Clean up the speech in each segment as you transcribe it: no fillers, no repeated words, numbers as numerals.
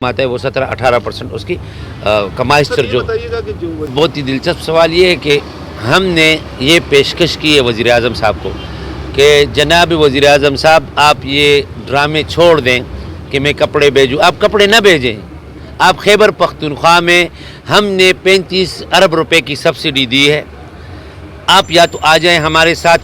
आता है वो 17-18% उसकी कमाई से जो बहुत ही दिलचस्प सवाल ये है कि हमने ये पेशकश की है वज़ीर आज़म साहब को कि जनाब वज़ीर आज़म साहब आप ये ड्रामे छोड़ दें कि मैं कपड़े भेजूँ। आप कपड़े न भेजें। आप खैबर पख्तूनख्वा में हमने 35 अरब रुपए की सब्सिडी दी है। आप या तो आ जाएं हमारे साथ,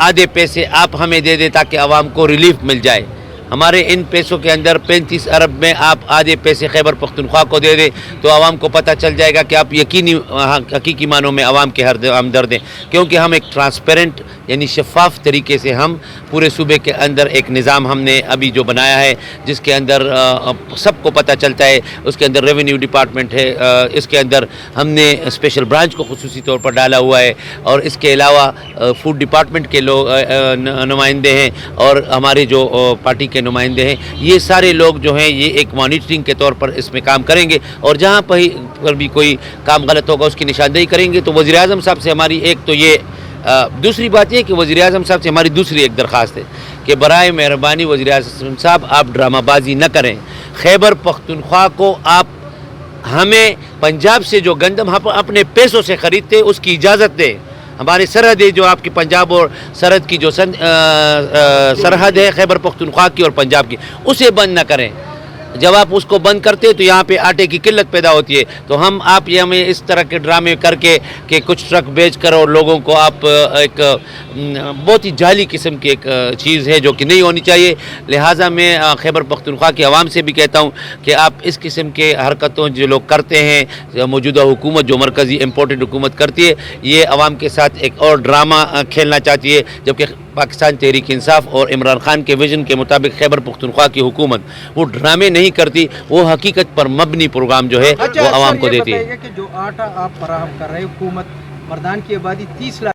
आधे पैसे आप हमें दे दें ताकि आवाम को रिलीफ मिल जाए। हमारे इन पैसों के अंदर 35 अरब में आप आधे पैसे खैबर पख्तूनख्वा को दे दें तो आवाम को पता चल जाएगा कि आप हकीकी मानों में आवाम के हमदर्द हैं, क्योंकि हम एक ट्रांसपेरेंट यानी शफाफ तरीके से हम पूरे सूबे के अंदर एक निज़ाम हमने अभी जो बनाया है जिसके अंदर सबको पता चलता है। उसके अंदर रेवेन्यू डिपार्टमेंट है, इसके अंदर हमने स्पेशल ब्रांच को खुसूसी तौर पर डाला हुआ है, और इसके अलावा फूड डिपार्टमेंट के लोग नुमाइंदे हैं और हमारे जो पार्टी के नुमाइंदे हैं। ये सारे लोग जो हैं ये एक मॉनिटरिंग के तौर पर इसमें काम करेंगे, और जहाँ पर भी कोई काम गलत होगा उसकी निशानदेही करेंगे। तो वज़ीर आज़म साहब से हमारी एक तो ये दूसरी बात ये कि वज़ीर आज़म साहब से हमारी दूसरी एक दरख्वास्त है कि बराए मेहरबानी वज़ीर आज़म साहब आप ड्रामाबाजी न करें। खैबर पख्तूनख्वा को आप हमें पंजाब से जो गंदम हम अपने पैसों से ख़रीदते उसकी इजाज़त दें। हमारी सरहद है जो आपकी पंजाब और सरहद की जो सरहद है खैबर पख्तूनख्वा की और पंजाब की, उसे बंद न करें। जब आप उसको बंद करते हैं तो यहाँ पे आटे की किल्लत पैदा होती है। तो आप ये हमें इस तरह के ड्रामे करके कि कुछ ट्रक बेच कर और लोगों को आप एक बहुत ही जाली किस्म की एक चीज़ है जो कि नहीं होनी चाहिए। लिहाजा मैं खैबर पख्तूनख्वा की आवाम से भी कहता हूँ कि आप इस किस्म के हरकतों जो लोग करते हैं, मौजूदा हुकूमत जो मरकज़ी इम्पोर्टेड हुकूमत करती है, ये आवाम के साथ एक और ड्रामा खेलना चाहती है। जबकि पाकिस्तान तहरीक इंसाफ और इमरान खान के विजन के मुताबिक खैबर पख्तूनख्वा की हुकूमत वो ड्रामे नहीं करती, वो हकीकत पर मबनी प्रोग्राम जो है वो आवाम को देती है। कि जो आटा आप फराहम कर रहे हैं, हुकूमत मर्दान की आबादी 30 लाख